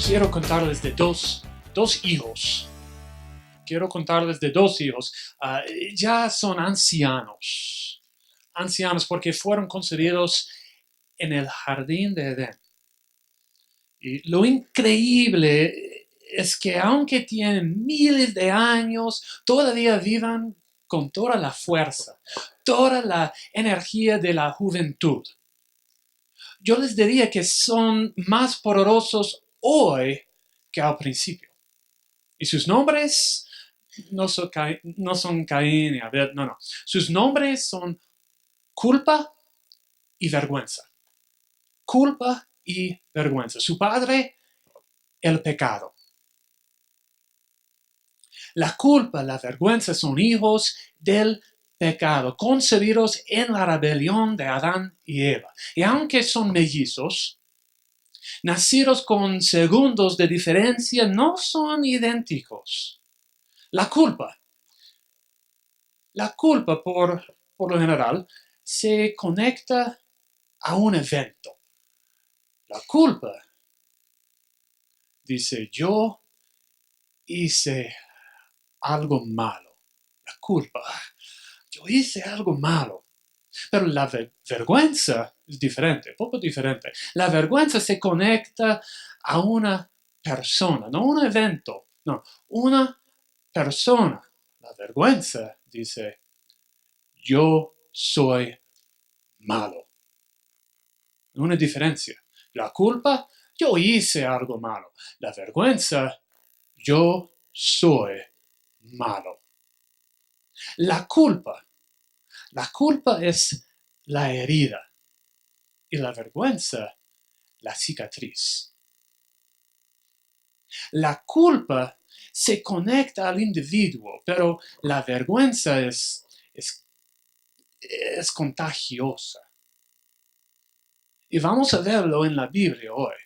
quiero contarles de dos hijos. Quiero contarles de dos hijos. Ya son ancianos. Ancianos porque fueron concebidos en el jardín de Edén. Y lo increíble es que aunque tienen miles de años, todavía vivan con toda la fuerza, toda la energía de la juventud. Yo les diría que son más poderosos hoy que al principio. Y sus nombres no son Caín y Abel, no. Sus nombres son culpa y vergüenza. Culpa y vergüenza. Su padre, el pecado. La culpa, la vergüenza son hijos del pecado, concebidos en la rebelión de Adán y Eva. Y aunque son mellizos, nacidos con segundos de diferencia, no son idénticos. La culpa por lo general, se conecta a un evento. La culpa dice, yo hice algo malo. La culpa, yo hice algo malo. Pero la vergüenza es diferente, poco diferente. La vergüenza se conecta a una persona, no un evento, no, una persona. La vergüenza dice, yo soy malo. Una diferencia. La culpa, yo hice algo malo. La vergüenza, yo soy malo. La culpa es la herida y la vergüenza, la cicatriz. La culpa se conecta al individuo, pero la vergüenza es contagiosa. Y vamos a verlo en la Biblia hoy.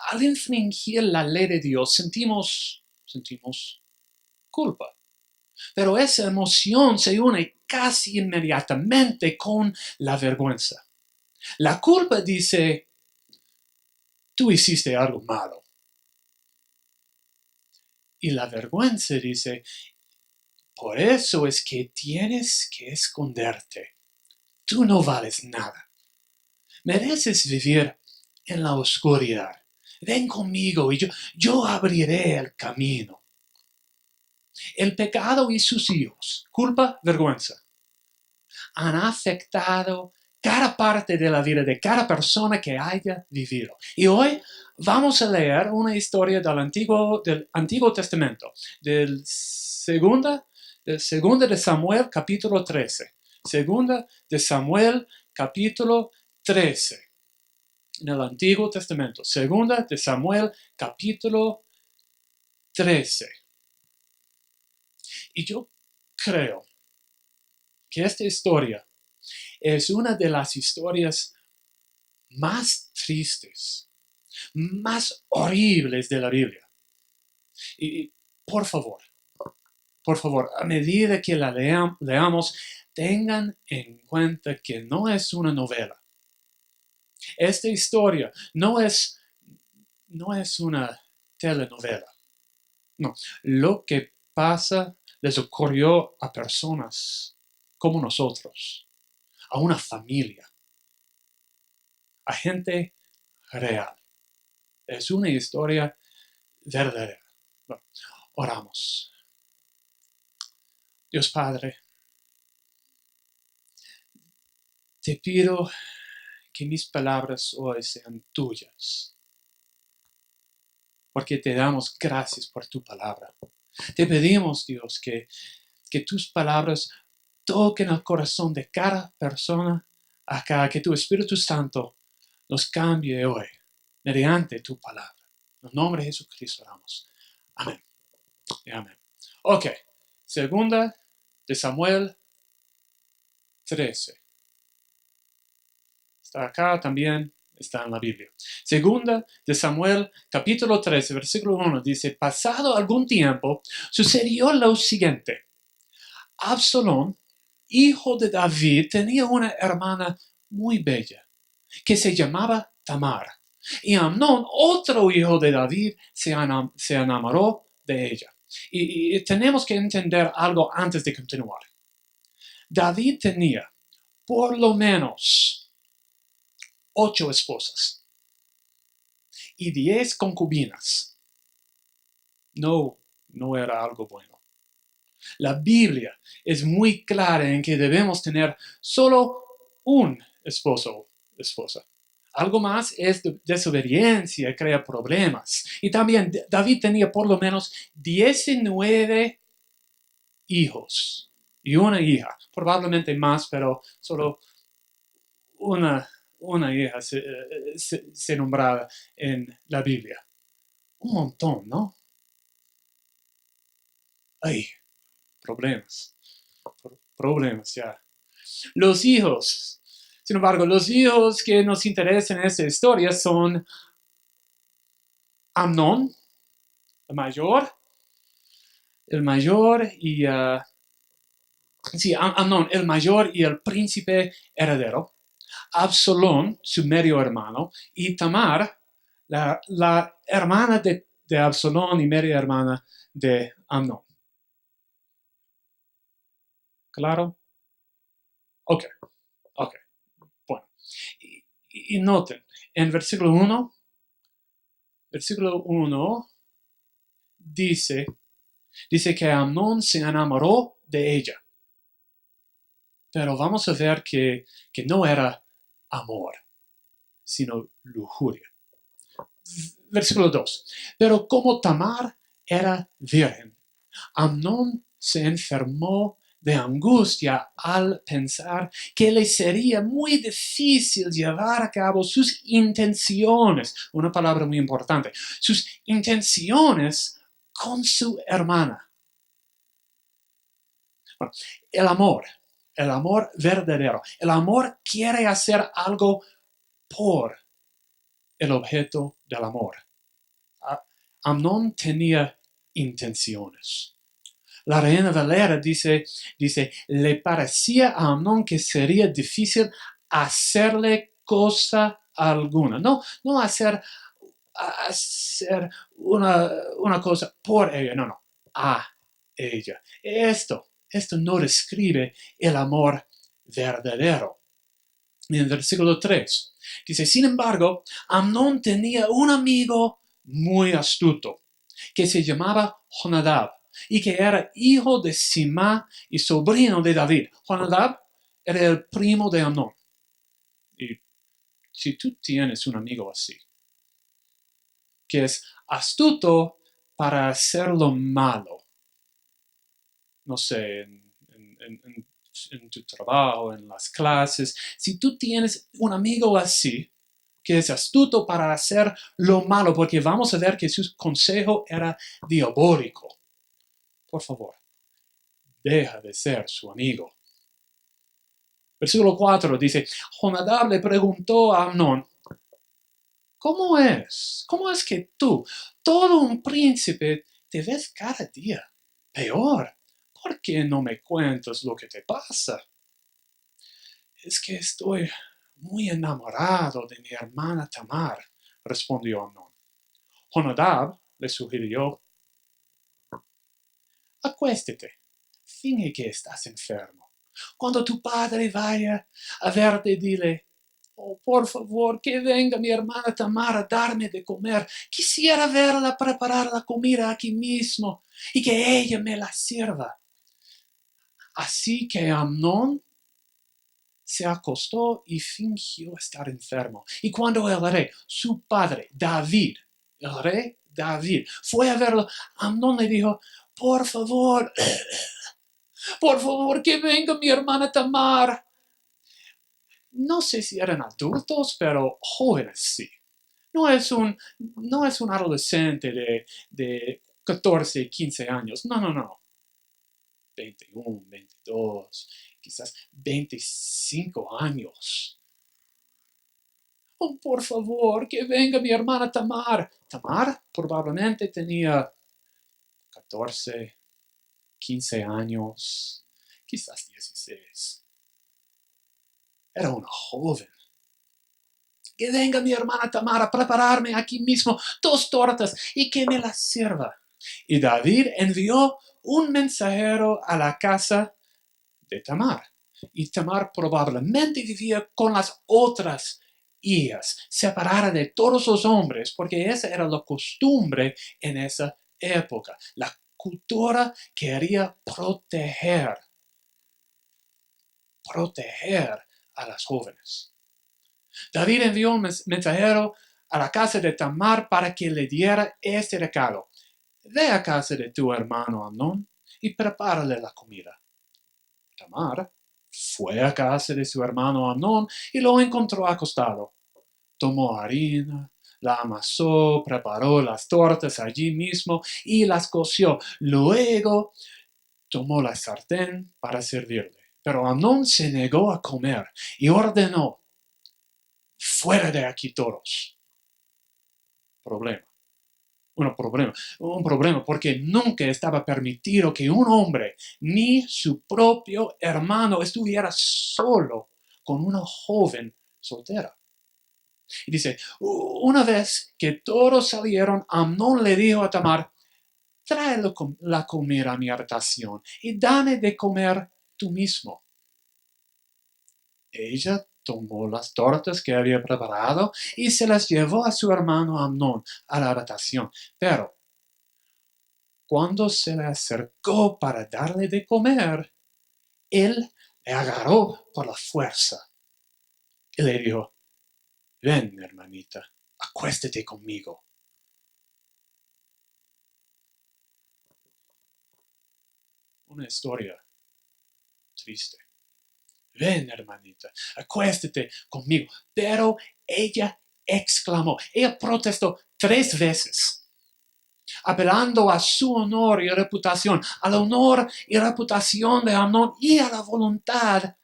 Al infringir la ley de Dios sentimos culpa. Pero esa emoción se une casi inmediatamente con la vergüenza. La culpa dice, tú hiciste algo malo. Y la vergüenza dice, por eso es que tienes que esconderte. Tú no vales nada. Mereces vivir en la oscuridad. Ven conmigo y yo abriré el camino. El pecado y sus hijos, culpa, vergüenza, han afectado cada parte de la vida de cada persona que haya vivido. Y hoy vamos a leer una historia del Antiguo Testamento, del segunda de Samuel, capítulo 13. Segunda de Samuel, capítulo 13. En el Antiguo Testamento. Segunda de Samuel, capítulo 13. Y yo creo que esta historia es una de las historias más tristes, más horribles de la Biblia. Y por favor, a medida que la leamos, tengan en cuenta que no es una novela. Esta historia no es una telenovela. No, lo que pasa les ocurrió a personas como nosotros, a una familia, a gente real. Es una historia verdadera. Bueno, oramos. Dios Padre, te pido que mis palabras hoy sean tuyas, porque te damos gracias por tu palabra. Te pedimos, Dios, que tus palabras toquen el corazón de cada persona acá, que tu Espíritu Santo nos cambie hoy mediante tu palabra. En el nombre de Jesucristo oramos. Amén. Y amén. Ok. Segunda de Samuel 13. Está acá también, está en la Biblia. Segunda de Samuel, capítulo 13, versículo 1, dice, pasado algún tiempo, sucedió lo siguiente. Absalón, hijo de David, tenía una hermana muy bella, que se llamaba Tamar. Y Amnón, otro hijo de David, se enamoró de ella. Y tenemos que entender algo antes de continuar. David tenía por lo menos 8 esposas y 10 concubinas. No era algo bueno. La Biblia es muy clara en que debemos tener solo un esposo o esposa. Algo más es desobediencia y crea problemas. Y también David tenía por lo menos 19 hijos y una hija. Probablemente más, pero solo una hija se nombraba en la Biblia. Un montón, ¿no? Ay, problemas. Problemas, ya. Los hijos. Sin embargo, los hijos que nos interesan en esta historia son Amnón, el mayor y Amnón, el mayor y el príncipe heredero. Absalón, su medio hermano, y Tamar, la hermana de Absalón y media hermana de Amnón. ¿Claro? Ok. Bueno. Y noten, en versículo 1 dice que Amnón se enamoró de ella. Pero vamos a ver que no era amor, sino lujuria. Versículo 2. Pero como Tamar era virgen, Amnón se enfermó de angustia al pensar que le sería muy difícil llevar a cabo sus intenciones, una palabra muy importante, sus intenciones con su hermana. Bueno, el amor verdadero, el amor quiere hacer algo por el objeto del amor. Amnón tenía intenciones. La Reina Valera dice, le parecía a Amnón que sería difícil hacerle cosa alguna. No hacer una cosa por ella, no, a ella. Esto no describe el amor verdadero. En el versículo 3 dice, sin embargo, Amnón tenía un amigo muy astuto que se llamaba Jonadab y que era hijo de Simá y sobrino de David. Jonadab era el primo de Amnón. Y si tú tienes un amigo así, que es astuto para hacer lo malo, no sé, en tu trabajo, en las clases, si tú tienes un amigo así, que es astuto para hacer lo malo, porque vamos a ver que su consejo era diabólico, por favor, deja de ser su amigo. Versículo 4 dice, Jonadab le preguntó a Amnón, ¿cómo es que tú, todo un príncipe, te ves cada día peor? ¿Por qué no me cuentas lo que te pasa? Es que estoy muy enamorado de mi hermana Tamar, respondió Amnón. Jonadab le sugirió, acuéstate, finge que estás enfermo. Cuando tu padre vaya a verte, dile, oh, por favor, que venga mi hermana Tamar a darme de comer. Quisiera verla preparar la comida aquí mismo y que ella me la sirva. Así que Amnón se acostó y fingió estar enfermo. Y cuando el rey, su padre, David, fue a verlo, Amnón le dijo, por favor, que venga mi hermana Tamar. No sé si eran adultos, pero jóvenes sí. No es un adolescente de 14, 15 años. No. 21, 22, quizás 25 años. Oh, por favor, que venga mi hermana Tamar. Tamar probablemente tenía 14, 15 años, quizás 16. Era una joven. que venga mi hermana Tamar a prepararme aquí mismo 2 tortas y que me las sirva. Y David envió un mensajero a la casa de Tamar. Y Tamar probablemente vivía con las otras hijas, separada de todos los hombres, porque esa era la costumbre en esa época. La cultura quería proteger a las jóvenes. David envió un mensajero a la casa de Tamar para que le diera este recado. Ve a casa de tu hermano Amnón y prepárale la comida. Tamar fue a casa de su hermano Amnón y lo encontró acostado. Tomó harina, la amasó, preparó las tortas allí mismo y las coció. Luego tomó la sartén para servirle. Pero Amnón se negó a comer y ordenó: fuera de aquí todos. Problema. Un problema, porque nunca estaba permitido que un hombre, ni su propio hermano, estuviera solo con una joven soltera. Y dice, una vez que todos salieron, Amnón le dijo a Tamar: trae la comida a mi habitación y dame de comer tú mismo. Ella tomó las tortas que había preparado y se las llevó a su hermano Amnón a la habitación. Pero cuando se le acercó para darle de comer, él le agarró por la fuerza y le dijo: ven, hermanita, acuéstate conmigo. Una historia triste. Ven, hermanita, acuéstate conmigo. Pero ella protestó 3 veces, apelando a su honor y reputación, al honor y reputación de Amnón y a la voluntad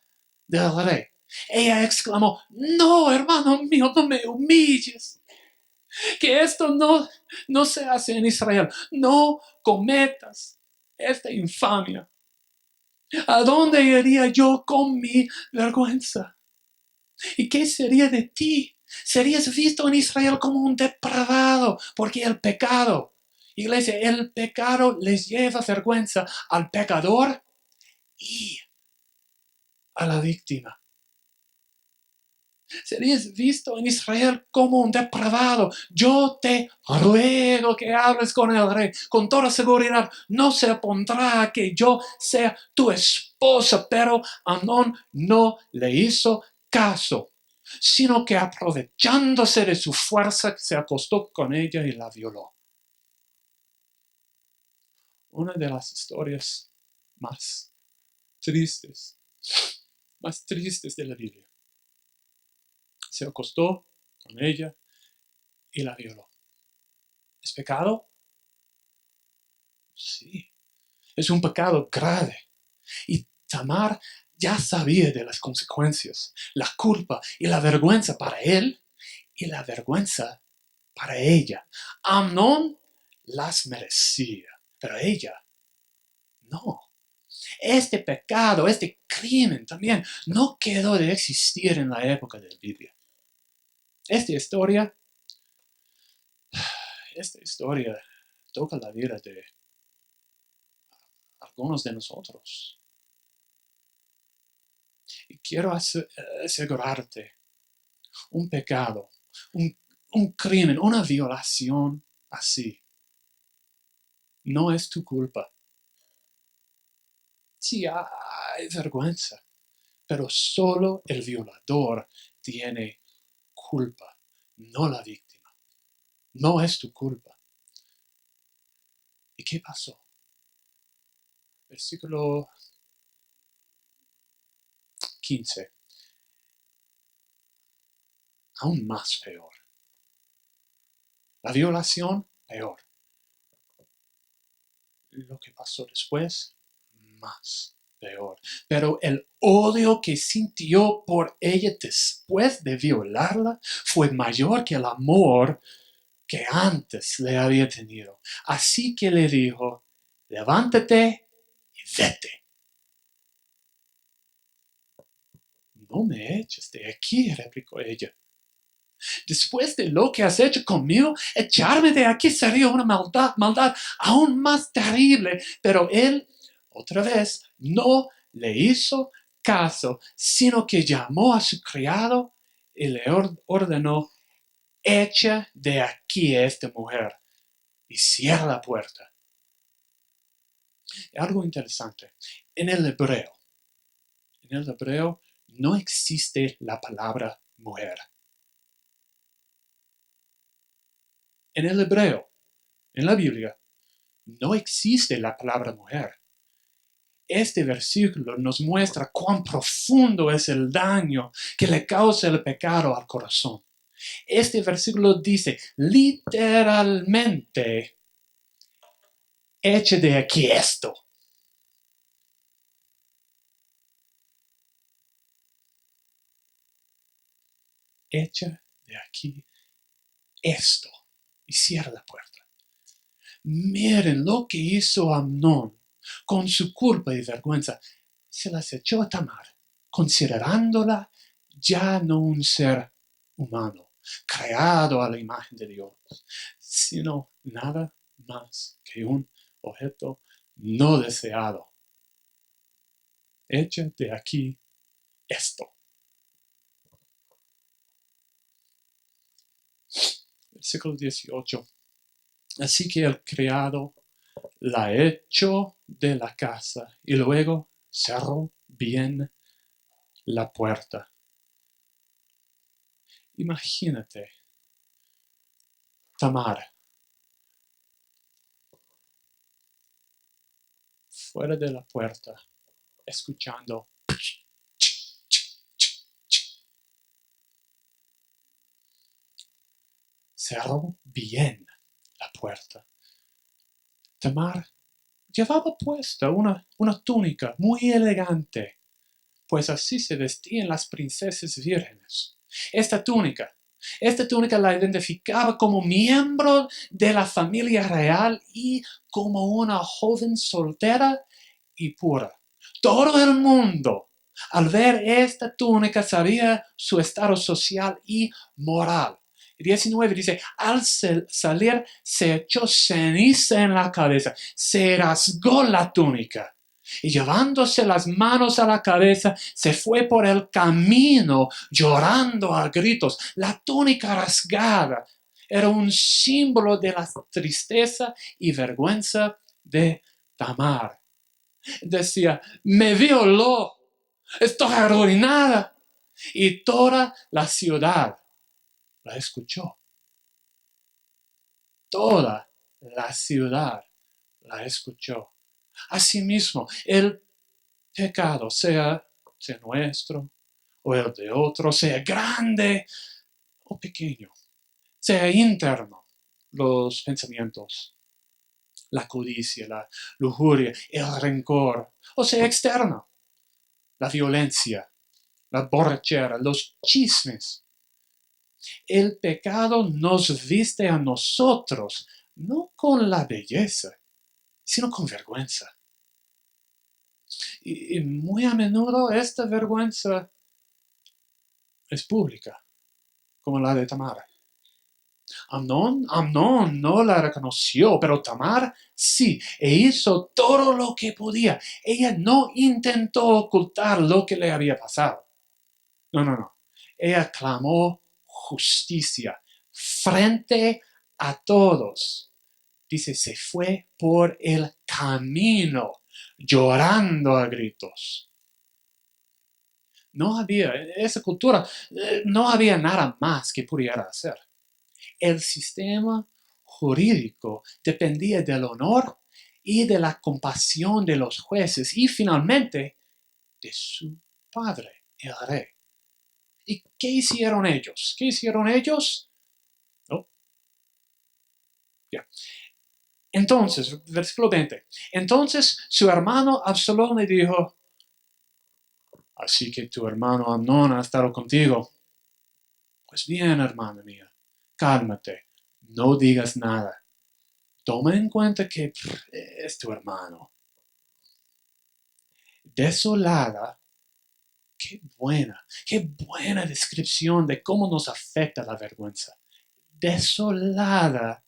del rey. Ella exclamó: no, hermano mío, no me humilles. Que esto no se hace en Israel. No cometas esta infamia. ¿A dónde iría yo con mi vergüenza? ¿Y qué sería de ti? Serías visto en Israel como un depravado, porque el pecado, iglesia, el pecado les lleva vergüenza al pecador y a la víctima. Serías visto en Israel como un depravado. Yo te ruego que hables con el rey. Con toda seguridad no se opondrá que yo sea tu esposa. Pero Amnón no le hizo caso, sino que aprovechándose de su fuerza se acostó con ella y la violó. Una de las historias más tristes de la Biblia. Se acostó con ella y la violó. ¿Es pecado? Sí. Es un pecado grave. Y Tamar ya sabía de las consecuencias, la culpa y la vergüenza para él y la vergüenza para ella. Amnón las merecía, pero ella no. Este pecado, este crimen también no quedó de existir en la época de la Biblia. Esta historia toca la vida de algunos de nosotros. Y quiero asegurarte, un pecado, un crimen, una violación así, no es tu culpa. Sí, hay vergüenza, pero solo el violador tiene culpa, no la víctima. No es tu culpa. ¿Y qué pasó? Versículo 15. Aún más peor. La violación, peor. Lo que pasó después, más peor. Pero el odio que sintió por ella después de violarla fue mayor que el amor que antes le había tenido. Así que le dijo: levántate y vete. No me eches de aquí, replicó ella. Después de lo que has hecho conmigo, echarme de aquí sería una maldad aún más terrible. Pero él, otra vez, no le hizo caso, sino que llamó a su criado y le ordenó: echa de aquí a esta mujer y cierra la puerta. Algo interesante. En el hebreo no existe la palabra mujer. En el hebreo, en la Biblia, no existe la palabra mujer. Este versículo nos muestra cuán profundo es el daño que le causa el pecado al corazón. Este versículo dice literalmente: eche de aquí esto. Echa de aquí esto y cierra la puerta. Miren lo que hizo Amnón con su culpa y vergüenza. Se las echó a Tamar, considerándola ya no un ser humano, creado a la imagen de Dios, sino nada más que un objeto no deseado. Echa de aquí esto. Versículo 18. Así que el criado la echó de la casa y luego cerró bien la puerta. Imagínate Tamar fuera de la puerta, escuchando. Cerró bien la puerta. Tamar llevaba puesta una túnica muy elegante, pues así se vestían las princesas vírgenes. Esta túnica la identificaba como miembro de la familia real y como una joven soltera y pura. Todo el mundo, al ver esta túnica, sabía su estado social y moral. 19 dice: al salir se echó ceniza en la cabeza, se rasgó la túnica y llevándose las manos a la cabeza se fue por el camino llorando a gritos. La túnica rasgada era un símbolo de la tristeza y vergüenza de Tamar. Decía: me violó, estoy arruinada. Y toda la ciudad la escuchó. Toda la ciudad la escuchó. Asimismo, el pecado, sea nuestro o el de otro, sea grande o pequeño, sea interno, los pensamientos, la codicia, la lujuria, el rencor, o sea externo, la violencia, la borrachera, los chismes. El pecado nos viste a nosotros, no con la belleza, sino con vergüenza. Y muy a menudo esta vergüenza es pública, como la de Tamar. Amnón no la reconoció, pero Tamar sí, e hizo todo lo que podía. Ella no intentó ocultar lo que le había pasado. No. Ella clamó justicia frente a todos. Dice: se fue por el camino llorando a gritos. No había, en esa cultura, no había nada más que pudiera hacer. El sistema jurídico dependía del honor y de la compasión de los jueces y finalmente de su padre, el rey. ¿Y qué hicieron ellos? No. Ya. Entonces, versículo 20. Entonces su hermano Absalón le dijo: así que tu hermano Amnón ha estado contigo. Pues bien, hermana mía, cálmate, no digas nada. Toma en cuenta que es tu hermano. Desolada qué buena descripción de cómo nos afecta la vergüenza. Desolada,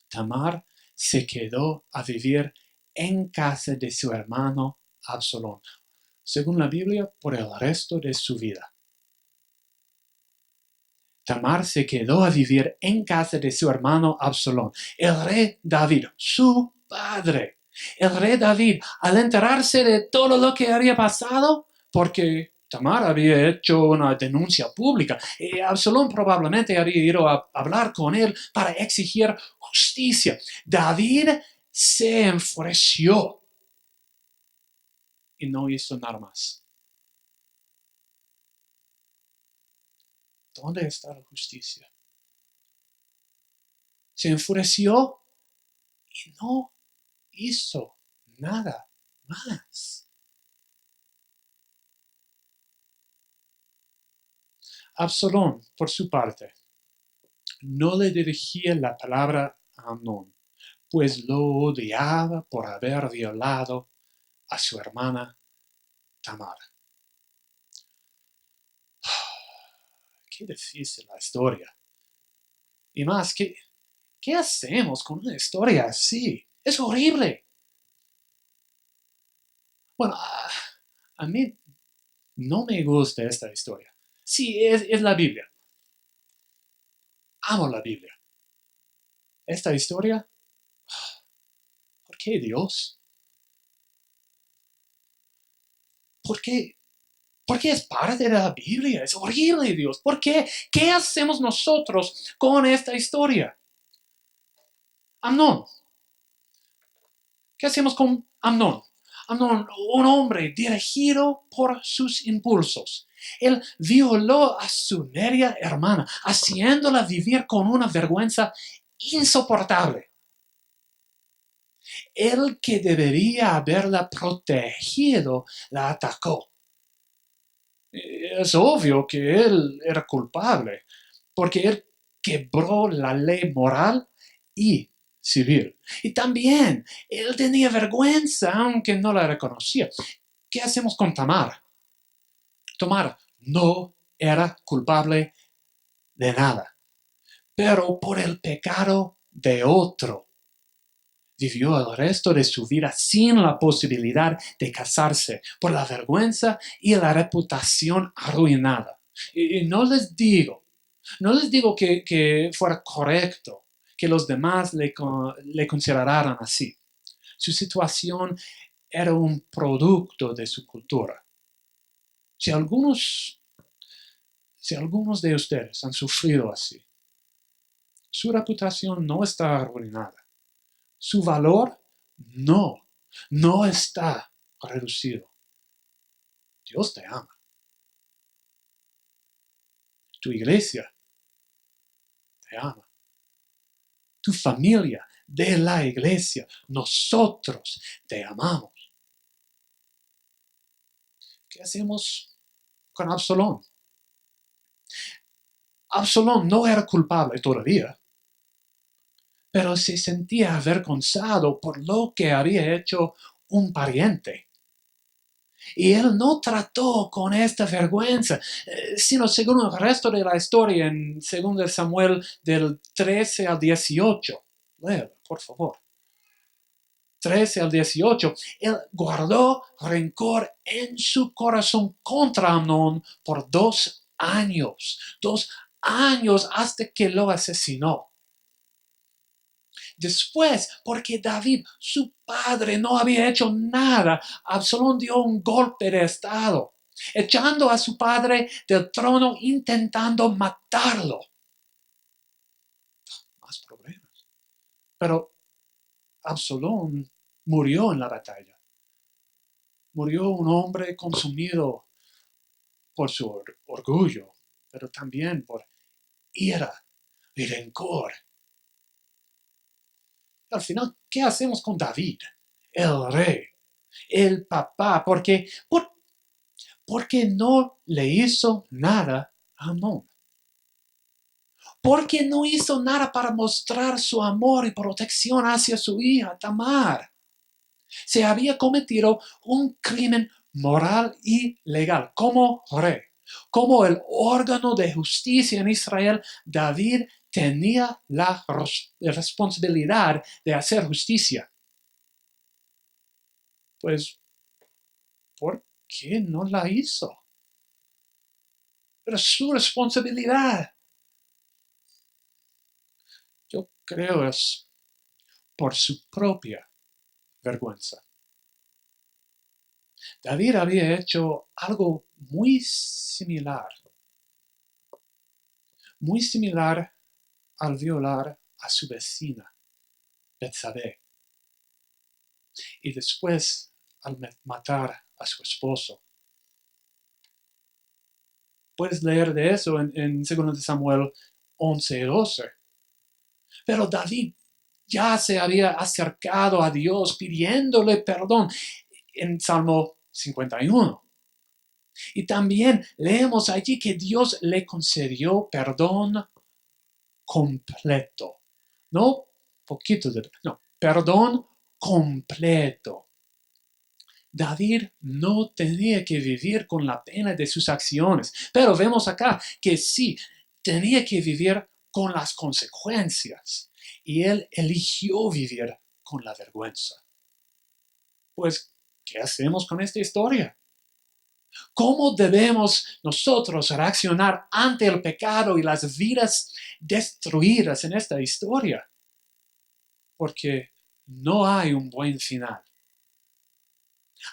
Tamar se quedó a vivir en casa de su hermano Absalón, según la Biblia, por el resto de su vida. Tamar se quedó a vivir en casa de su hermano Absalón, el rey David, su padre. El rey David, al enterarse de todo lo que había pasado, porque Tamar había hecho una denuncia pública, y Absalón probablemente había ido a hablar con él para exigir justicia. David se enfureció y no hizo nada más. ¿Dónde está la justicia? Se enfureció y no hizo nada más. Absalón, por su parte, no le dirigía la palabra a Amnón, pues lo odiaba por haber violado a su hermana Tamar. Qué difícil la historia. Y más, ¿qué hacemos con una historia así? Es horrible. Bueno, a mí no me gusta esta historia. Sí, es la Biblia. Amo la Biblia. Esta historia, ¿por qué Dios? ¿Por qué? Porque es parte de la Biblia. Es horrible, Dios. ¿Por qué? ¿Qué hacemos nosotros con esta historia? Amnón. ¿Qué hacemos con Amnón? Amnón, un hombre dirigido por sus impulsos. Él violó a su media hermana, haciéndola vivir con una vergüenza insoportable. El que debería haberla protegido, la atacó. Es obvio que él era culpable, porque él quebró la ley moral y civil. Y también él tenía vergüenza, aunque no la reconocía. ¿Qué hacemos con Tamar? Tamar no era culpable de nada, pero por el pecado de otro vivió el resto de su vida sin la posibilidad de casarse, por la vergüenza y la reputación arruinada. Y no les digo que fuera correcto que los demás le consideraran así. Su situación era un producto de su cultura. Si algunos de ustedes han sufrido así, su reputación no está arruinada. Su valor no está reducido. Dios te ama. Tu iglesia te ama. Tu familia de la iglesia, nosotros te amamos. ¿Qué hacemos con Absalón? Absalón no era culpable todavía, pero se sentía avergonzado por lo que había hecho un pariente. Y él no trató con esta vergüenza, sino según el resto de la historia en 2 Samuel del 13 al 18. Léelo, por favor. 13 al 18. Él guardó rencor en su corazón contra Amnón por 2 años. 2 años hasta que lo asesinó. Después, porque David, su padre, no había hecho nada, Absalón dio un golpe de estado, echando a su padre del trono, intentando matarlo. Más problemas. Pero Absalón murió en la batalla. Murió un hombre consumido por su orgullo, pero también por ira y rencor. Al final, ¿qué hacemos con David? El rey, el papá, porque no le hizo nada a Amnón. Porque no hizo nada para mostrar su amor y protección hacia su hija Tamar. Se había cometido un crimen moral y legal, como rey, como el órgano de justicia en Israel. David tenía la responsabilidad de hacer justicia. Pues, ¿por qué no la hizo? Pero su responsabilidad. Yo creo es por su propia vergüenza. David había hecho algo muy similar al violar a su vecina, Betsabé, y después al matar a su esposo. Puedes leer de eso en 2 Samuel 11:12. Pero David ya se había acercado a Dios pidiéndole perdón en Salmo 51. Y también leemos allí que Dios le concedió perdón completo. No poquito no, perdón completo. David no tenía que vivir con la pena de sus acciones, pero vemos acá que sí, tenía que vivir con las consecuencias, y él eligió vivir con la vergüenza. Pues, ¿qué hacemos con esta historia? ¿Cómo debemos nosotros reaccionar ante el pecado y las vidas destruidas en esta historia? Porque no hay un buen final.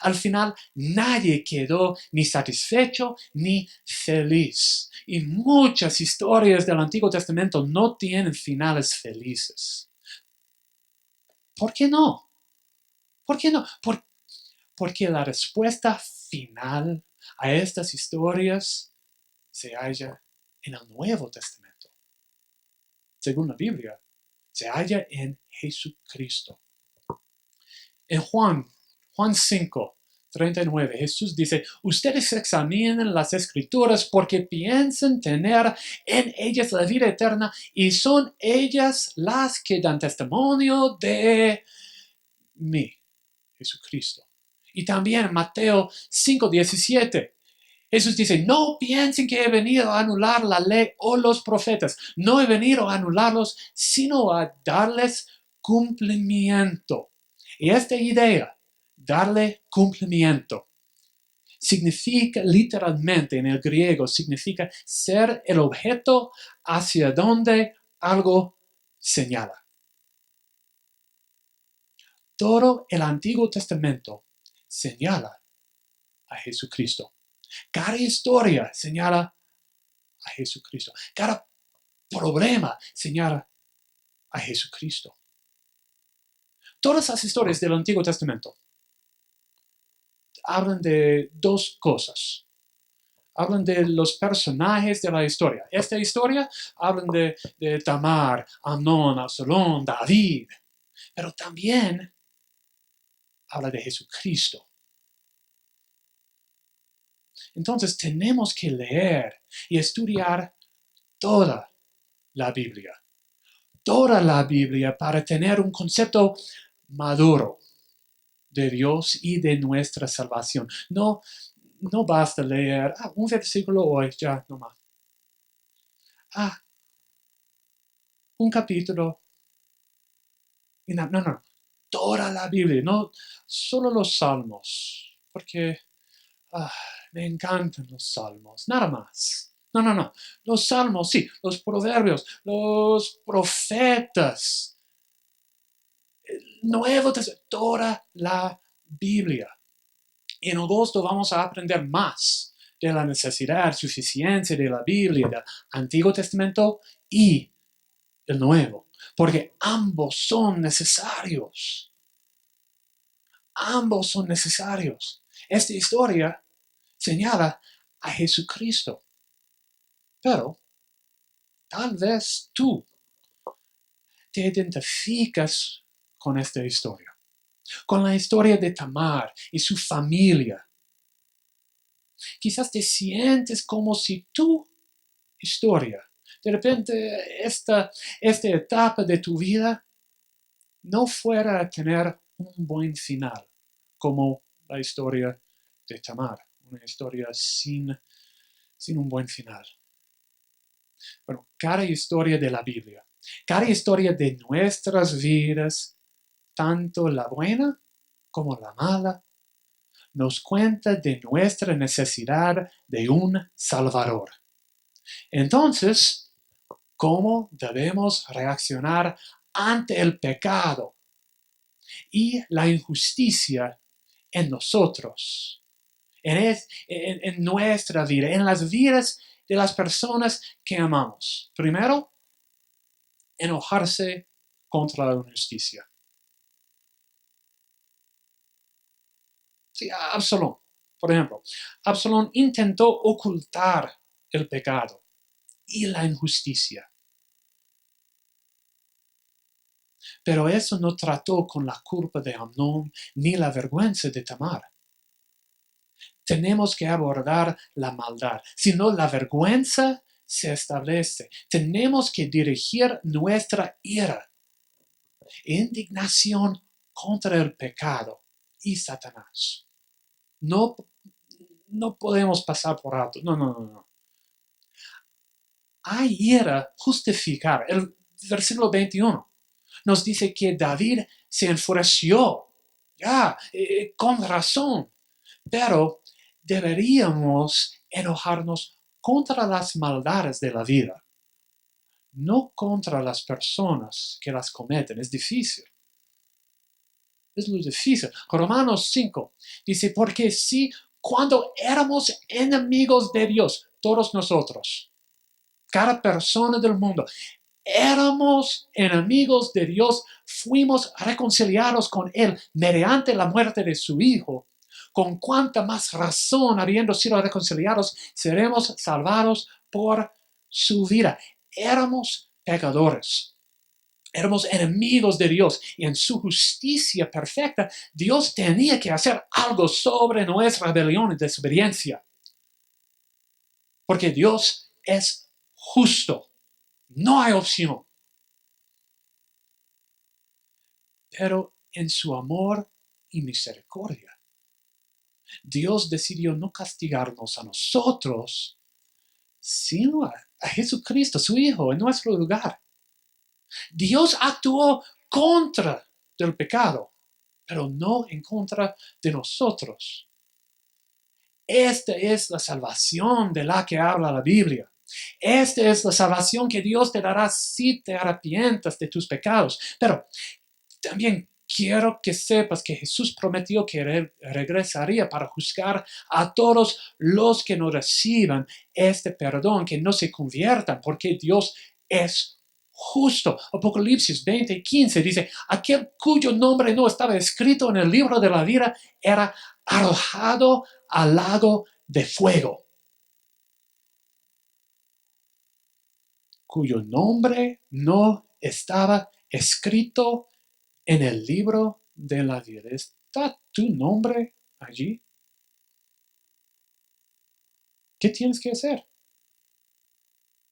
Al final, nadie quedó ni satisfecho ni feliz. Y muchas historias del Antiguo Testamento no tienen finales felices. ¿Por qué no? ¿Por qué no? Porque la respuesta final a estas historias se halla en el Nuevo Testamento. Según la Biblia, se halla en Jesucristo. En Juan 5:39, Jesús dice: ustedes examinen las Escrituras porque piensan tener en ellas la vida eterna, y son ellas las que dan testimonio de mí, Jesucristo. Y también Mateo 5:17. Jesús dice: no piensen que he venido a anular la ley o los profetas. No he venido a anularlos, sino a darles cumplimiento. Y esta idea, darle cumplimiento, significa literalmente en el griego, significa ser el objeto hacia donde algo señala. Todo el Antiguo Testamento señala a Jesucristo. Cada historia señala a Jesucristo. Cada problema señala a Jesucristo. Todas las historias del Antiguo Testamento hablan de dos cosas. Hablan de los personajes de la historia. Esta historia hablan de Tamar, Amnón, Absalón, David. Pero también habla de Jesucristo. Entonces tenemos que leer y estudiar toda la Biblia. Toda la Biblia para tener un concepto maduro de Dios y de nuestra salvación. No basta leer un versículo hoy, ya no más. Un capítulo. No. Toda la Biblia, no solo los salmos, porque me encantan los salmos, nada más. No. Los salmos, sí, los proverbios, los profetas, Nuevo Testamento, toda la Biblia. Y en agosto vamos a aprender más de la necesidad, suficiencia de la Biblia, del Antiguo Testamento y el Nuevo, porque ambos son necesarios. Ambos son necesarios. Esta historia señala a Jesucristo. Pero tal vez tú te identificas con esta historia, con la historia de Tamar y su familia. Quizás te sientes como si tu historia, de repente esta etapa de tu vida no fuera a tener un buen final, como la historia de Tamar, una historia sin un buen final. Bueno, cada historia de la Biblia, cada historia de nuestras vidas, tanto la buena como la mala, nos cuenta de nuestra necesidad de un Salvador. Entonces, ¿cómo debemos reaccionar ante el pecado y la injusticia en nosotros, en nuestra vida, en las vidas de las personas que amamos? Primero, enojarse contra la injusticia. Sí, Absalón, por ejemplo. Absalón intentó ocultar el pecado y la injusticia. Pero eso no trató con la culpa de Amnón ni la vergüenza de Tamar. Tenemos que abordar la maldad, si no la vergüenza se establece. Tenemos que dirigir nuestra ira, indignación contra el pecado y Satanás. No podemos pasar por alto. No. Hay ira justificada. El versículo 21 nos dice que David se enfureció. Con razón. Pero deberíamos enojarnos contra las maldades de la vida, no contra las personas que las cometen. Es difícil. Es muy difícil. Romanos 5 dice, porque si cuando éramos enemigos de Dios, todos nosotros, cada persona del mundo, éramos enemigos de Dios, fuimos reconciliados con Él mediante la muerte de su Hijo. Con cuánta más razón, habiendo sido reconciliados, seremos salvados por su vida. Éramos pecadores. Éramos enemigos de Dios y en su justicia perfecta, Dios tenía que hacer algo sobre nuestra rebelión y desobediencia. Porque Dios es justo. No hay opción. Pero en su amor y misericordia, Dios decidió no castigarnos a nosotros, sino a Jesucristo, su Hijo, en nuestro lugar. Dios actuó contra del pecado, pero no en contra de nosotros. Esta es la salvación de la que habla la Biblia. Esta es la salvación que Dios te dará si te arrepientas de tus pecados. Pero también quiero que sepas que Jesús prometió que regresaría para juzgar a todos los que no reciban este perdón, que no se conviertan, porque Dios es justo. Apocalipsis 20:15 dice, aquel cuyo nombre no estaba escrito en el libro de la vida era arrojado al lago de fuego. Cuyo nombre no estaba escrito en el libro de la vida. ¿Está tu nombre allí? ¿Qué tienes que hacer?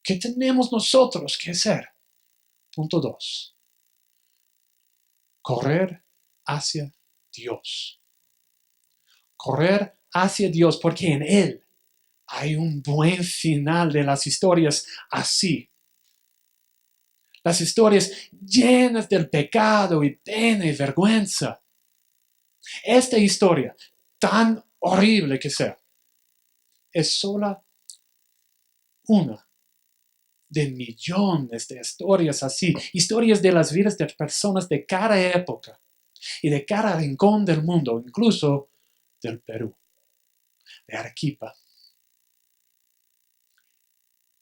¿Qué tenemos nosotros que hacer? Punto 2. Correr hacia Dios. Correr hacia Dios porque en Él hay un buen final de las historias así. Las historias llenas del pecado y pena y vergüenza. Esta historia, tan horrible que sea, es sola una de millones de historias así, historias de las vidas de personas de cada época y de cada rincón del mundo, incluso del Perú, de Arequipa.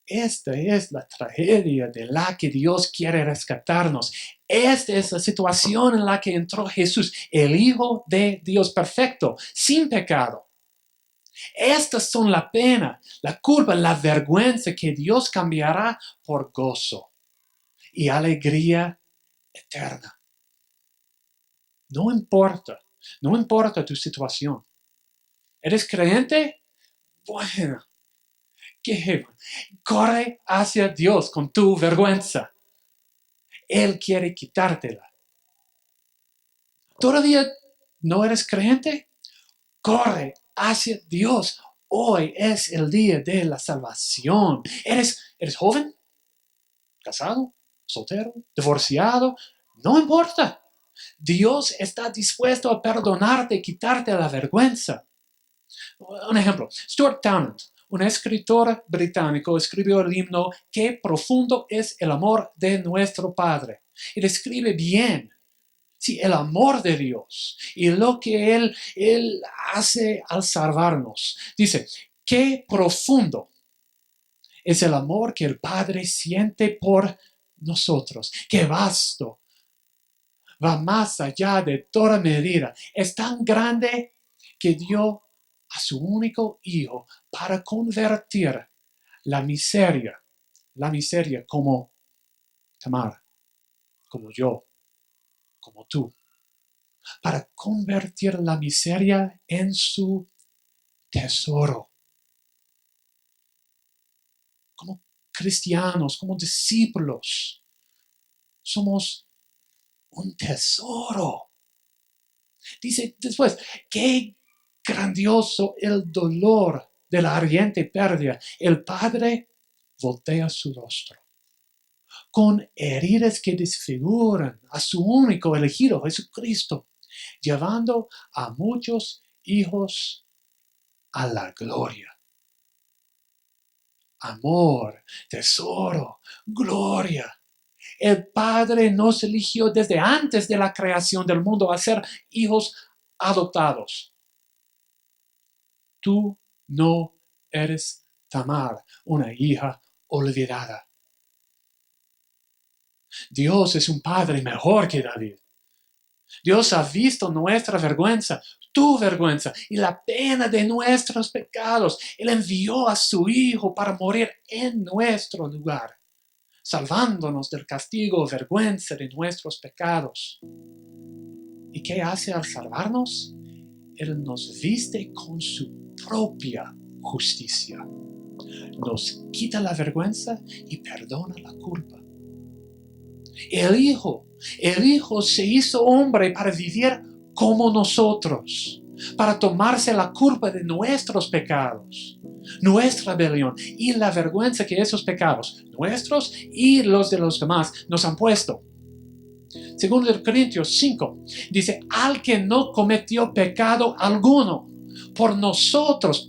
Esta es la tragedia de la que Dios quiere rescatarnos. Esta es la situación en la que entró Jesús, el Hijo de Dios perfecto, sin pecado. Estas son la pena, la culpa, la vergüenza que Dios cambiará por gozo y alegría eterna. No importa tu situación. ¿Eres creyente? Bueno, corre hacia Dios con tu vergüenza. Él quiere quitártela. ¿Todavía no eres creyente? Corre hacia Dios. Hoy es el día de la salvación. ¿Eres joven? ¿Casado? ¿Soltero? ¿Divorciado? No importa. Dios está dispuesto a perdonarte y quitarte la vergüenza. Un ejemplo, Stuart Townend, un escritor británico, escribió el himno "Qué profundo es el amor de nuestro Padre". Y describe bien, sí, el amor de Dios y lo que Él hace al salvarnos. Dice, qué profundo es el amor que el Padre siente por nosotros. Qué vasto, va más allá de toda medida. Es tan grande que dio a su único hijo para convertir la miseria como Tamar, como yo, como tú, para convertir la miseria en su tesoro. Como cristianos, como discípulos, somos un tesoro. Dice después, qué grandioso el dolor de la ardiente pérdida. El Padre voltea su rostro con heridas que desfiguran a su único elegido, Jesucristo, llevando a muchos hijos a la gloria. Amor, tesoro, gloria. El Padre nos eligió desde antes de la creación del mundo a ser hijos adoptados. Tú no eres Tamar, una hija olvidada. Dios es un Padre mejor que David. Dios ha visto nuestra vergüenza, tu vergüenza y la pena de nuestros pecados. Él envió a su Hijo para morir en nuestro lugar, salvándonos del castigo o vergüenza de nuestros pecados. ¿Y qué hace al salvarnos? Él nos viste con su propia justicia. Nos quita la vergüenza y perdona la culpa. El Hijo se hizo hombre para vivir como nosotros, para tomarse la culpa de nuestros pecados, nuestra rebelión y la vergüenza que esos pecados, nuestros y los de los demás, nos han puesto. Según Corintios 5, dice, al que no cometió pecado alguno, por nosotros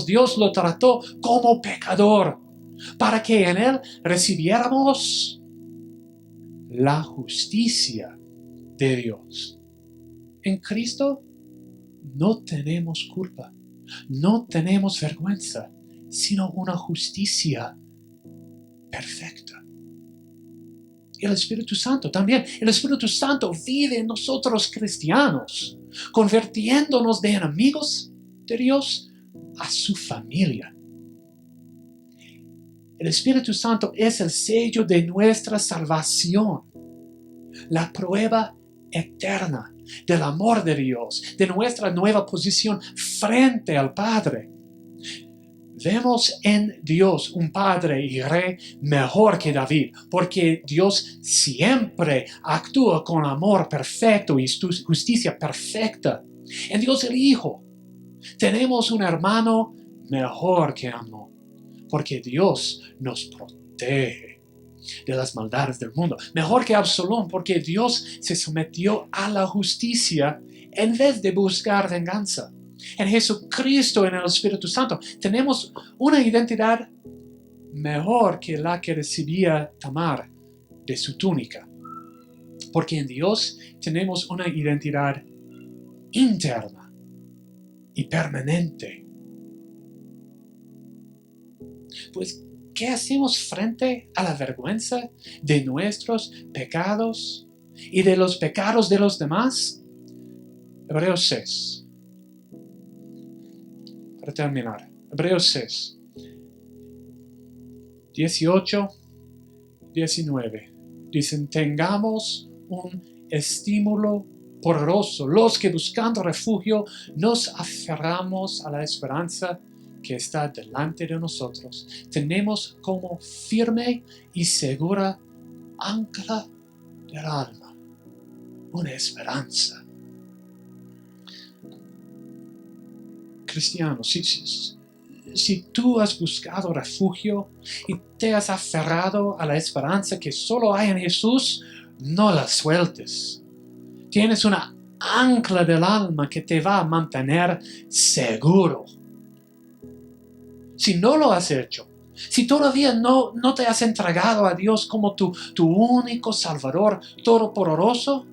Dios lo trató como pecador, para que en él recibiéramos la justicia de Dios. En Cristo no tenemos culpa, no tenemos vergüenza, sino una justicia perfecta. Y el Espíritu Santo también. El Espíritu Santo vive en nosotros cristianos, convirtiéndonos de enemigos de Dios a su familia. El Espíritu Santo es el sello de nuestra salvación, la prueba eterna del amor de Dios, de nuestra nueva posición frente al Padre. Vemos en Dios un Padre y Rey mejor que David, porque Dios siempre actúa con amor perfecto y justicia perfecta. En Dios el Hijo tenemos un hermano mejor que Amnón, porque Dios nos protege de las maldades del mundo. Mejor que Absalón, porque Dios se sometió a la justicia en vez de buscar venganza. En Jesucristo, en el Espíritu Santo, tenemos una identidad mejor que la que recibía Tamar de su túnica. Porque en Dios tenemos una identidad interna y permanente. Pues, ¿qué hacemos frente a la vergüenza de nuestros pecados y de los pecados de los demás? Hebreos 6. Para terminar, Hebreos 6, 18, 19. Dicen, tengamos un estímulo poderoso, los que buscando refugio nos aferramos a la esperanza que está delante de nosotros. Tenemos como firme y segura ancla del alma una esperanza. cristiano, si tú has buscado refugio y te has aferrado a la esperanza que solo hay en Jesús, no la sueltes. Tienes una ancla del alma que te va a mantener seguro. Si no lo has hecho, si todavía no te has entregado a Dios como tu único Salvador todopoderoso,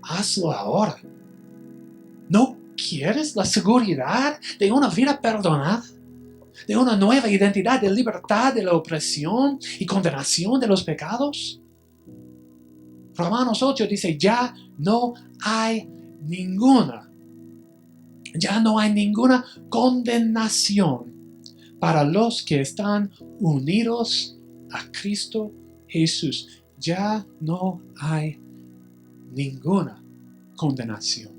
hazlo ahora. ¿No quieres la seguridad de una vida perdonada? ¿De una nueva identidad de libertad de la opresión y condenación de los pecados? Romanos 8 dice, ya no hay ninguna condenación para los que están unidos a Cristo Jesús. Ya no hay ninguna condenación,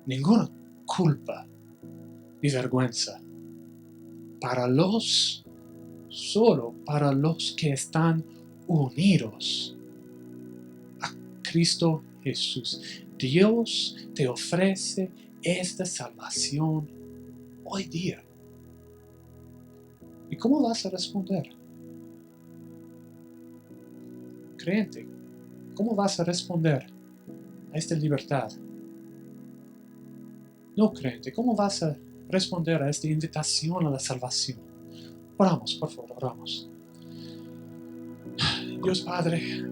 ninguna culpa ni vergüenza solo para los que están unidos a Cristo Jesús. Dios te ofrece esta salvación hoy día. ¿Y cómo vas a responder? Creyente, ¿cómo vas a responder a esta libertad? No creyente, ¿cómo vas a responder a esta invitación a la salvación? Oramos, por favor, oramos. Dios Padre,